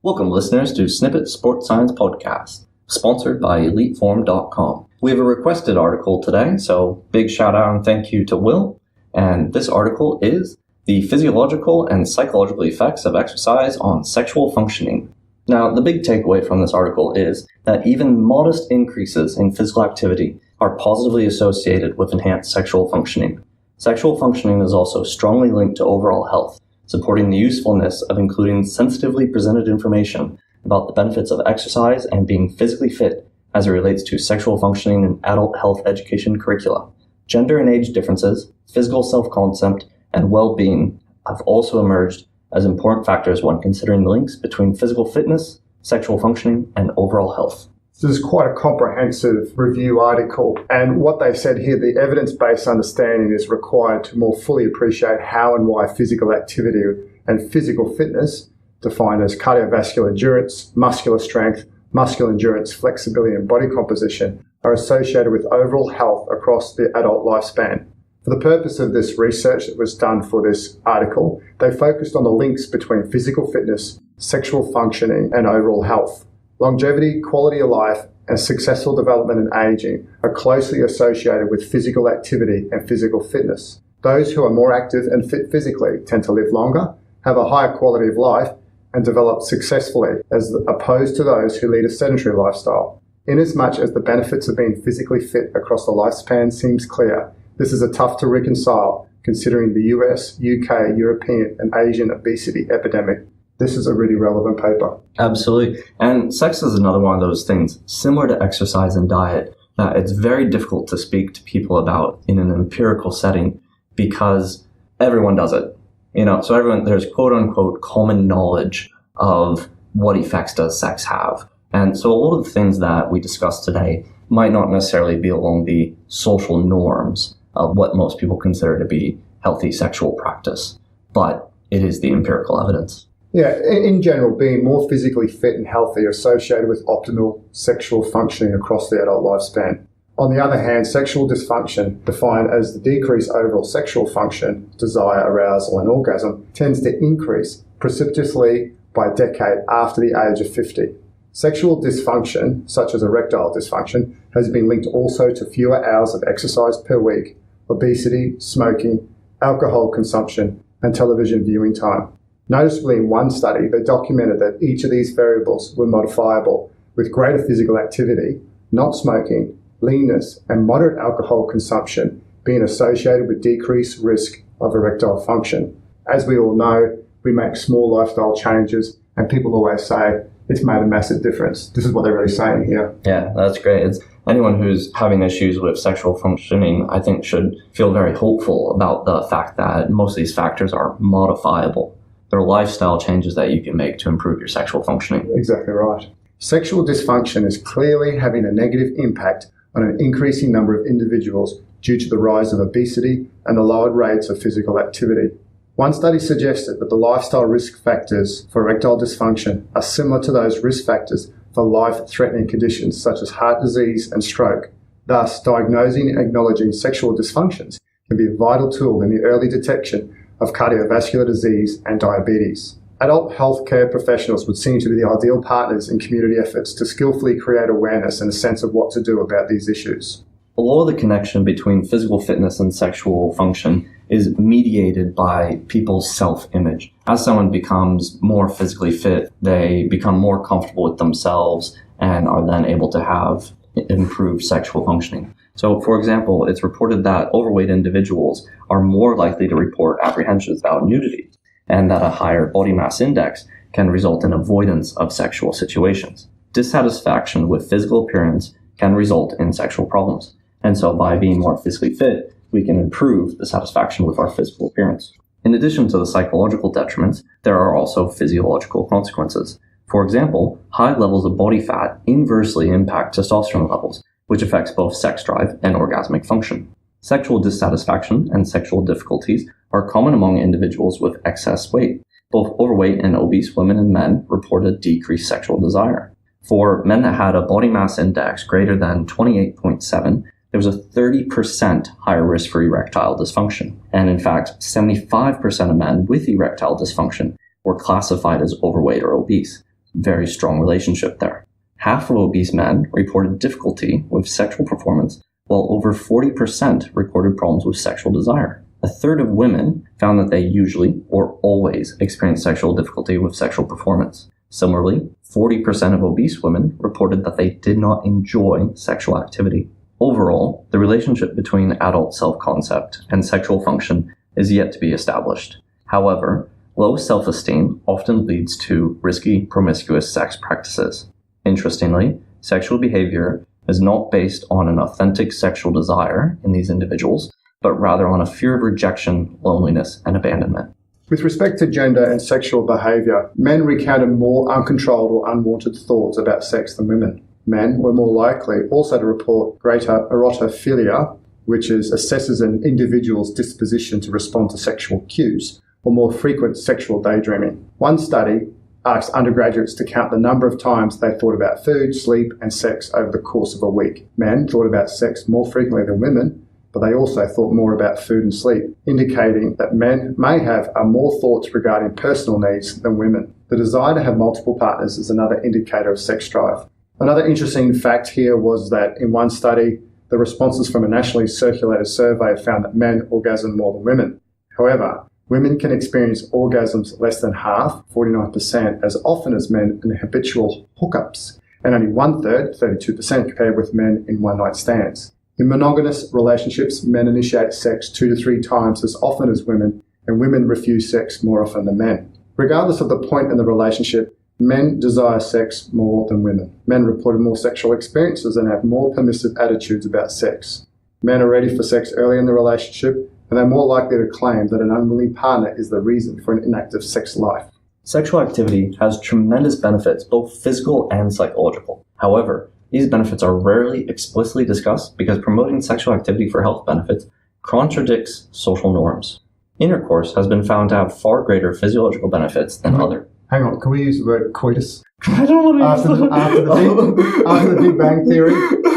Welcome, listeners, to Snippit Sports Science Podcast, sponsored by EliteForm.com. We have a requested article today, so big shout out and thank you to Will. And this article is The Physiological and Psychological Effects of Exercise on Sexual Functioning. Now, the big takeaway from this article is that even modest increases in physical activity are positively associated with enhanced sexual functioning. Sexual functioning is also strongly linked to overall health, supporting the usefulness of including sensitively presented information about the benefits of exercise and being physically fit as it relates to sexual functioning in adult health education curricula. Gender and age differences, physical self-concept, and well-being have also emerged as important factors when considering the links between physical fitness, sexual functioning, and overall health. This is quite a comprehensive review article, and what they've said here, the evidence-based understanding is required to more fully appreciate how and why physical activity and physical fitness, defined as cardiovascular endurance, muscular strength, muscular endurance, flexibility, and body composition, are associated with overall health across the adult lifespan. For the purpose of this research that was done for this article, they focused on the links between physical fitness, sexual functioning, and overall health. Longevity, quality of life, and successful development and aging are closely associated with physical activity and physical fitness. Those who are more active and fit physically tend to live longer, have a higher quality of life, and develop successfully as opposed to those who lead a sedentary lifestyle. Inasmuch as the benefits of being physically fit across the lifespan seems clear, this is a tough to reconcile considering the US, UK, European, and Asian obesity epidemic. This is a really relevant paper. Absolutely. And sex is another one of those things, similar to exercise and diet, that it's very difficult to speak to people about in an empirical setting because everyone does it. So there's quote unquote common knowledge of what effects does sex have. And so a lot of the things that we discussed today might not necessarily be along the social norms of what most people consider to be healthy sexual practice, but it is the empirical evidence. Yeah, in general, being more physically fit and healthy are associated with optimal sexual functioning across the adult lifespan. On the other hand, sexual dysfunction, defined as the decreased overall sexual function, desire, arousal, and orgasm, tends to increase precipitously by a decade after the age of 50. Sexual dysfunction, such as erectile dysfunction, has been linked also to fewer hours of exercise per week, obesity, smoking, alcohol consumption, and television viewing time. Noticeably, in one study, they documented that each of these variables were modifiable, with greater physical activity, not smoking, leanness, and moderate alcohol consumption being associated with decreased risk of erectile function. As we all know, we make small lifestyle changes, and people always say it's made a massive difference. This is what they're really saying here. Yeah, that's great. Anyone who's having issues with sexual functioning, I think, should feel very hopeful about the fact that most of these factors are modifiable. There are lifestyle changes that you can make to improve your sexual functioning. Exactly right. Sexual dysfunction is clearly having a negative impact on an increasing number of individuals due to the rise of obesity and the lowered rates of physical activity. One study suggested that the lifestyle risk factors for erectile dysfunction are similar to those risk factors for life-threatening conditions such as heart disease and stroke. Thus, diagnosing and acknowledging sexual dysfunctions can be a vital tool in the early detection of cardiovascular disease and diabetes. Adult healthcare professionals would seem to be the ideal partners in community efforts to skillfully create awareness and a sense of what to do about these issues. A lot of the connection between physical fitness and sexual function is mediated by people's self-image. As someone becomes more physically fit, they become more comfortable with themselves and are then able to have improved sexual functioning. So, for example, it's reported that overweight individuals are more likely to report apprehensions about nudity, and that a higher body mass index can result in avoidance of sexual situations. Dissatisfaction with physical appearance can result in sexual problems. And so by being more physically fit, we can improve the satisfaction with our physical appearance. In addition to the psychological detriments, there are also physiological consequences. For example, high levels of body fat inversely impact testosterone levels, which affects both sex drive and orgasmic function. Sexual dissatisfaction and sexual difficulties are common among individuals with excess weight. Both overweight and obese women and men reported decreased sexual desire. For men that had a body mass index greater than 28.7, there was a 30% higher risk for erectile dysfunction. And in fact, 75% of men with erectile dysfunction were classified as overweight or obese. very strong relationship there. Half of obese men reported difficulty with sexual performance, while over 40% recorded problems with sexual desire. A third of women found that they usually or always experience sexual difficulty with sexual performance. Similarly, 40% of obese women reported that they did not enjoy sexual activity. Overall, the relationship between adult self-concept and sexual function is yet to be established. However, low self-esteem often leads to risky, promiscuous sex practices. Interestingly, sexual behavior is not based on an authentic sexual desire in these individuals, but rather on a fear of rejection, loneliness, and abandonment. With respect to gender and sexual behaviour, men recounted more uncontrolled or unwanted thoughts about sex than women. Men were more likely also to report greater erotophilia, which assesses an individual's disposition to respond to sexual cues, or more frequent sexual daydreaming. One study asked undergraduates to count the number of times they thought about food, sleep, and sex over the course of a week. Men thought about sex more frequently than women, but they also thought more about food and sleep, indicating that men may have more thoughts regarding personal needs than women. The desire to have multiple partners is another indicator of sex drive. Another interesting fact here was that in one study, the responses from a nationally circulated survey found that men orgasm more than women. However, women can experience orgasms less than half, 49%, as often as men in habitual hookups, and only 1/3, 32%, compared with men in one-night stands. In monogamous relationships, men initiate sex 2 to 3 times as often as women, and women refuse sex more often than men. Regardless of the point in the relationship, men desire sex more than women. Men reported more sexual experiences and have more permissive attitudes about sex. Men are ready for sex early in the relationship, and they're more likely to claim that an unwilling partner is the reason for an inactive sex life. Sexual activity has tremendous benefits, both physical and psychological. However, these benefits are rarely explicitly discussed because promoting sexual activity for health benefits contradicts social norms. Intercourse has been found to have far greater physiological benefits than other. Hang on, can we use the word coitus? I don't want to After the Big Bang Theory,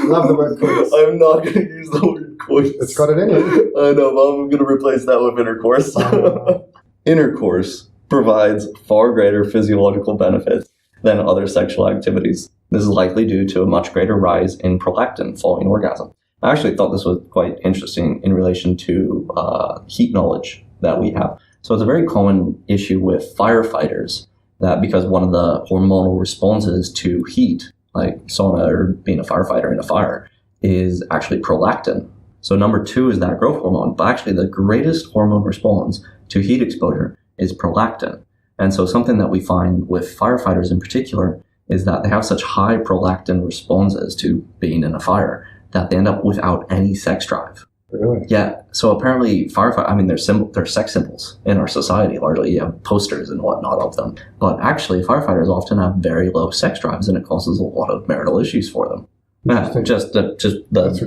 love the word coitus. I'm not going to use the word coitus. It's got it in it. I know, but I'm going to replace that with intercourse. Intercourse provides far greater physiological benefits than other sexual activities. This is likely due to a much greater rise in prolactin following orgasm. I actually thought this was quite interesting in relation to heat knowledge that we have. So it's a very common issue with firefighters that because one of the hormonal responses to heat, like sauna or being a firefighter in a fire, is actually prolactin. So number 2 is that growth hormone, but actually the greatest hormone response to heat exposure is prolactin. And so something that we find with firefighters in particular is that they have such high prolactin responses to being in a fire that they end up without any sex drive. Really? Yeah. So apparently firefighters, they're sex symbols in our society largely. You have posters and whatnot of them. But actually firefighters often have very low sex drives and it causes a lot of marital issues for them. Yeah, just the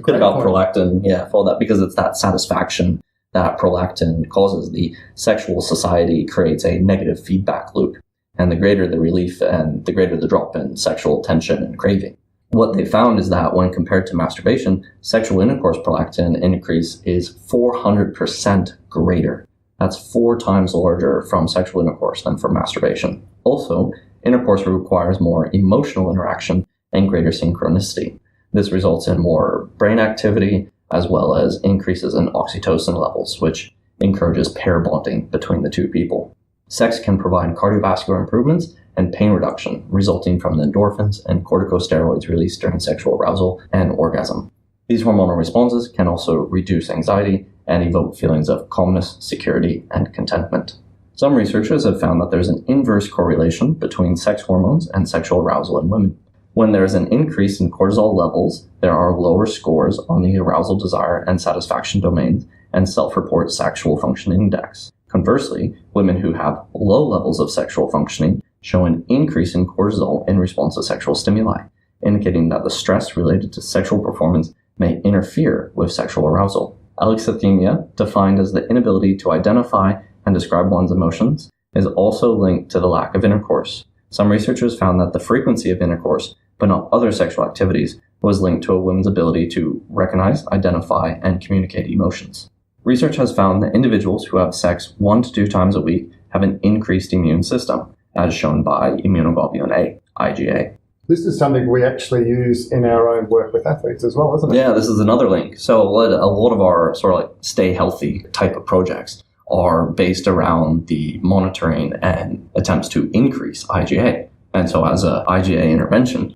bit about prolactin, for that, because it's that satisfaction that prolactin causes. The sexual society creates a negative feedback loop. And the greater the relief and the greater the drop in sexual tension and craving. What they found is that when compared to masturbation, sexual intercourse prolactin increase is 400% greater. That's 4 times larger from sexual intercourse than from masturbation. Also, intercourse requires more emotional interaction and greater synchronicity. This results in more brain activity as well as increases in oxytocin levels, which encourages pair bonding between the two people. Sex can provide cardiovascular improvements and pain reduction, resulting from the endorphins and corticosteroids released during sexual arousal and orgasm. These hormonal responses can also reduce anxiety and evoke feelings of calmness, security, and contentment. Some researchers have found that there's an inverse correlation between sex hormones and sexual arousal in women. When there is an increase in cortisol levels, there are lower scores on the arousal, desire, and satisfaction domains and self-report sexual function index. Conversely, women who have low levels of sexual functioning show an increase in cortisol in response to sexual stimuli, indicating that the stress related to sexual performance may interfere with sexual arousal. Alexithymia, defined as the inability to identify and describe one's emotions, is also linked to the lack of intercourse. Some researchers found that the frequency of intercourse, but not other sexual activities, was linked to a woman's ability to recognize, identify, and communicate emotions. Research has found that individuals who have sex 1 to 2 times a week have an increased immune system, as shown by immunoglobulin A. IgA. This is something we actually use in our own work with athletes as well, isn't it? Yeah, this is another link. So a lot of our sort of like stay healthy type of projects are based around the monitoring and attempts to increase IgA. And so as a IgA intervention,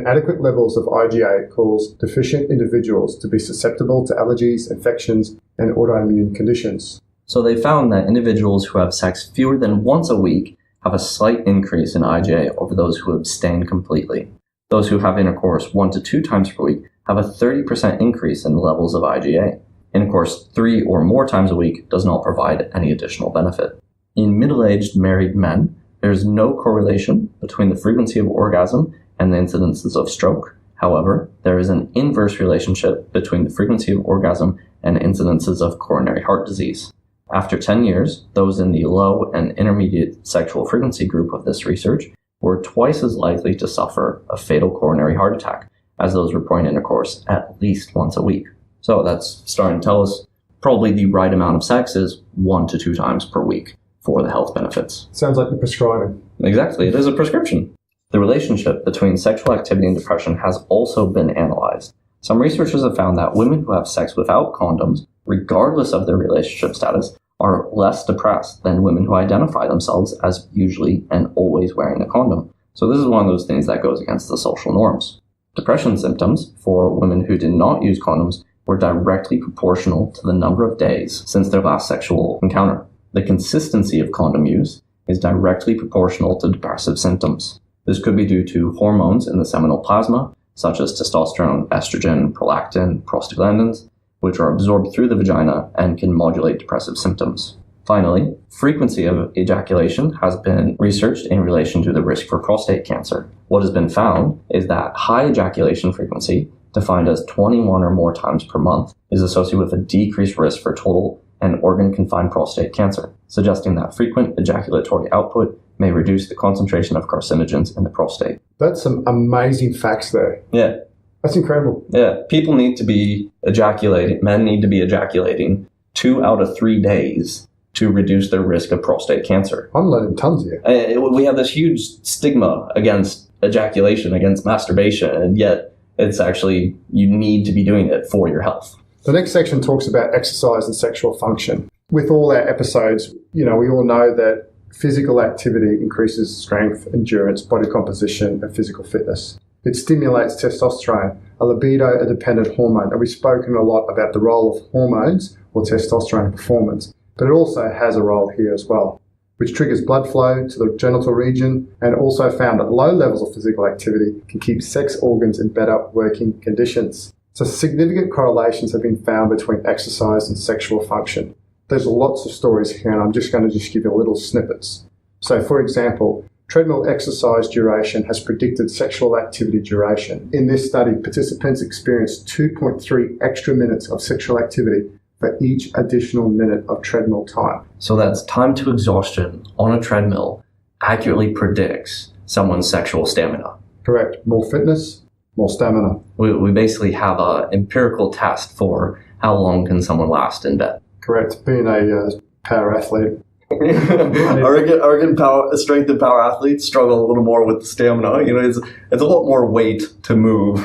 Adequate levels of IgA cause deficient individuals to be susceptible to allergies, infections, and autoimmune conditions. So they found that individuals who have sex fewer than once a week have a slight increase in IgA over those who abstain completely. Those who have intercourse 1 to 2 times per week have a 30% increase in the levels of IgA. Intercourse 3 or more times a week does not provide any additional benefit. In middle-aged married men, there is no correlation between the frequency of orgasm and the incidences of stroke. However, there is an inverse relationship between the frequency of orgasm and incidences of coronary heart disease. After 10 years, those in the low and intermediate sexual frequency group of this research were twice as likely to suffer a fatal coronary heart attack as those reporting intercourse at least once a week. So that's starting to tell us probably the right amount of sex is 1 to 2 times per week for the health benefits. Sounds like you're prescribing. Exactly, it is a prescription. The relationship between sexual activity and depression has also been analyzed. Some researchers have found that women who have sex without condoms, regardless of their relationship status, are less depressed than women who identify themselves as usually and always wearing a condom. So this is one of those things that goes against the social norms. Depression symptoms for women who did not use condoms were directly proportional to the number of days since their last sexual encounter. The consistency of condom use is directly proportional to depressive symptoms. This could be due to hormones in the seminal plasma, such as testosterone, estrogen, prolactin, prostaglandins, which are absorbed through the vagina and can modulate depressive symptoms. Finally, frequency of ejaculation has been researched in relation to the risk for prostate cancer. What has been found is that high ejaculation frequency, defined as 21 or more times per month, is associated with a decreased risk for total and organ-confined prostate cancer, suggesting that frequent ejaculatory output may reduce the concentration of carcinogens in the prostate. That's some amazing facts there. Yeah. That's incredible. Yeah. People need to be ejaculating, men need to be ejaculating 2 out of 3 days to reduce their risk of prostate cancer. I'm learning tons here. We have this huge stigma against ejaculation, against masturbation, and yet it's actually, you need to be doing it for your health. The next section talks about exercise and sexual function. With all our episodes, we all know that physical activity increases strength, endurance, body composition, and physical fitness. It stimulates testosterone, a libido-dependent hormone, and we've spoken a lot about the role of hormones or testosterone in performance, but it also has a role here as well, which triggers blood flow to the genital region, and also found that low levels of physical activity can keep sex organs in better working conditions. So significant correlations have been found between exercise and sexual function. There's lots of stories here, and I'm just going to give you little snippets. So, for example, treadmill exercise duration has predicted sexual activity duration. In this study, participants experienced 2.3 extra minutes of sexual activity for each additional minute of treadmill time. So that's time to exhaustion on a treadmill accurately predicts someone's sexual stamina. Correct. More fitness, more stamina. We basically have an empirical test for how long can someone last in bed. Correct. Being a power athlete. Oregon strength and power athletes struggle a little more with the stamina. It's a lot more weight to move.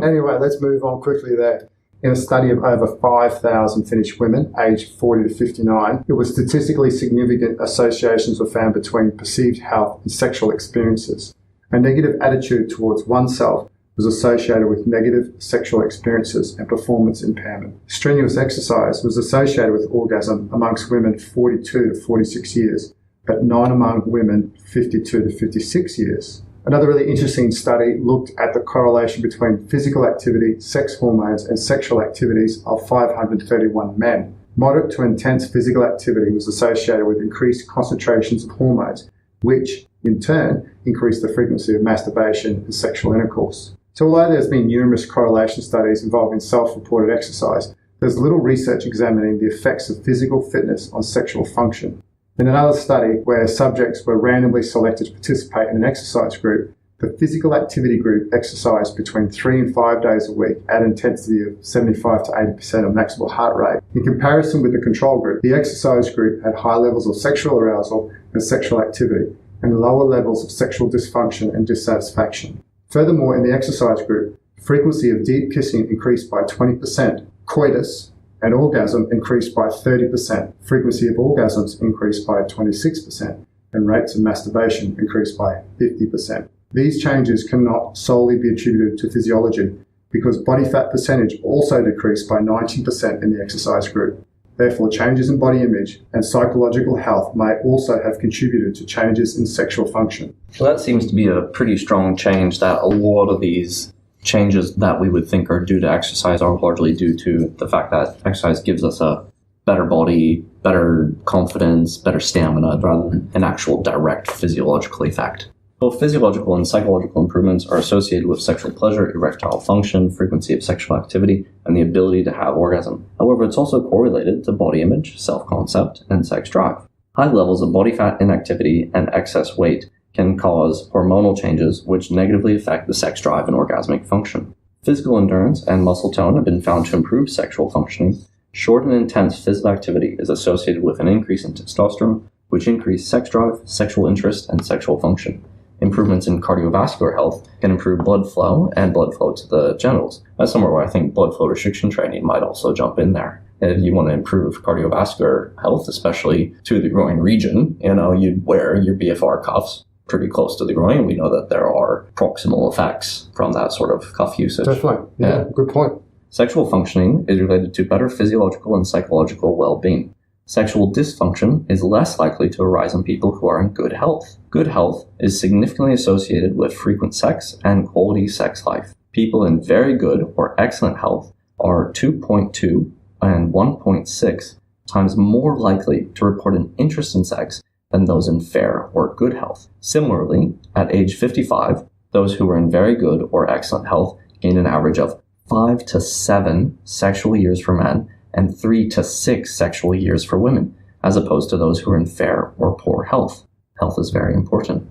Anyway, let's move on quickly there. In a study of over 5,000 Finnish women aged 40 to 59, it was statistically significant associations were found between perceived health and sexual experiences. A negative attitude towards oneself was associated with negative sexual experiences and performance impairment. Strenuous exercise was associated with orgasm amongst women 42 to 46 years, but not among women 52 to 56 years. Another really interesting study looked at the correlation between physical activity, sex hormones, and sexual activities of 531 men. Moderate to intense physical activity was associated with increased concentrations of hormones, which in turn increased the frequency of masturbation and sexual intercourse. So although there's been numerous correlation studies involving self-reported exercise, there's little research examining the effects of physical fitness on sexual function. In another study where subjects were randomly selected to participate in an exercise group, the physical activity group exercised between 3 and 5 days a week at intensity of 75 to 80% of maximal heart rate. In comparison with the control group, the exercise group had high levels of sexual arousal and sexual activity, and lower levels of sexual dysfunction and dissatisfaction. Furthermore, in the exercise group, frequency of deep kissing increased by 20%, coitus and orgasm increased by 30%, frequency of orgasms increased by 26%, and rates of masturbation increased by 50%. These changes cannot solely be attributed to physiology because body fat percentage also decreased by 19% in the exercise group. Therefore, changes in body image and psychological health may also have contributed to changes in sexual function. So that seems to be a pretty strong change, that a lot of these changes that we would think are due to exercise are largely due to the fact that exercise gives us a better body, better confidence, better stamina, rather than an actual direct physiological effect. Both physiological and psychological improvements are associated with sexual pleasure, erectile function, frequency of sexual activity, and the ability to have orgasm. However, it's also correlated to body image, self-concept, and sex drive. High levels of body fat inactivity and excess weight can cause hormonal changes which negatively affect the sex drive and orgasmic function. Physical endurance and muscle tone have been found to improve sexual functioning. Short and intense physical activity is associated with an increase in testosterone, which increase sex drive, sexual interest, and sexual function. Improvements in cardiovascular health can improve blood flow and blood flow to the genitals. That's somewhere where I think blood flow restriction training might also jump in there. And if you want to improve cardiovascular health, especially to the groin region, you'd wear your BFR cuffs pretty close to the groin. We know that there are proximal effects from that sort of cuff usage. Definitely. Yeah. Good point. Sexual functioning is related to better physiological and psychological well-being. Sexual dysfunction is less likely to arise in people who are in good health. Good health is significantly associated with frequent sex and quality sex life. People in very good or excellent health are 2.2 and 1.6 times more likely to report an interest in sex than those in fair or good health. Similarly, at age 55, those who are in very good or excellent health gain an average of 5 to 7 sexual years for men and 3 to 6 sexual years for women, as opposed to those who are in fair or poor health. Health is very important.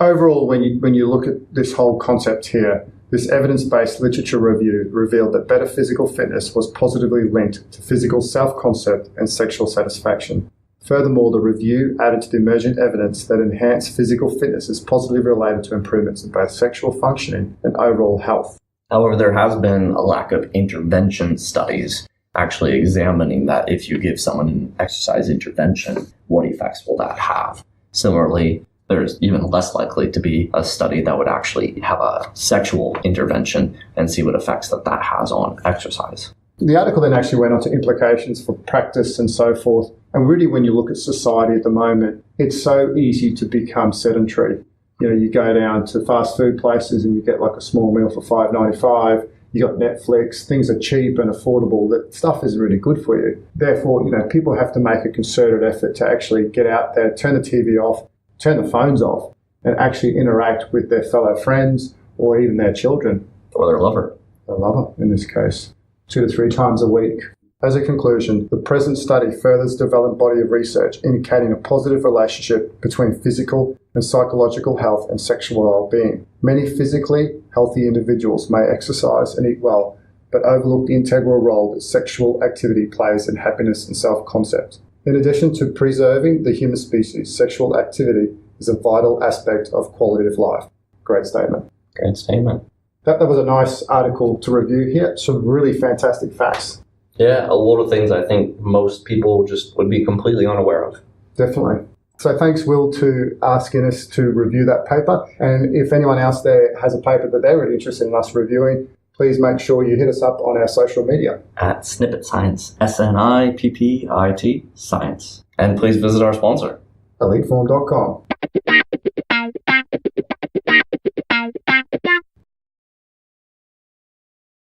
Overall, when you look at this whole concept here, this evidence-based literature review revealed that better physical fitness was positively linked to physical self-concept and sexual satisfaction. Furthermore, the review added to the emergent evidence that enhanced physical fitness is positively related to improvements in both sexual functioning and overall health. However, there has been a lack of intervention studies actually examining that if you give someone an exercise intervention, what effects will that have? Similarly, there's even less likely to be a study that would actually have a sexual intervention and see what effects that has on exercise. The article then actually went on to implications for practice and so forth. And really, when you look at society at the moment, it's so easy to become sedentary. You go down to fast food places and you get like a small meal for $5.95. You got Netflix, things are cheap and affordable. That stuff is really good for you. Therefore, people have to make a concerted effort to actually get out there, turn the TV off, turn the phones off, and actually interact with their fellow friends or even their children. Or their lover. Their lover, in this case, 2 to 3 times a week. As a conclusion, the present study furthers developed body of research indicating a positive relationship between physical and psychological health and sexual well-being. Many physically healthy individuals may exercise and eat well, but overlook the integral role that sexual activity plays in happiness and self-concept. In addition to preserving the human species, sexual activity is a vital aspect of quality of life. Great statement. Great statement. That was a nice article to review here. Some really fantastic facts. Yeah, a lot of things I think most people just would be completely unaware of. Definitely. So thanks, Will, to asking us to review that paper. And if anyone else there has a paper that they're really interested in us reviewing, please make sure you hit us up on our social media. At Snippit Science, SNIPPIT Science. And please visit our sponsor, eliteform.com.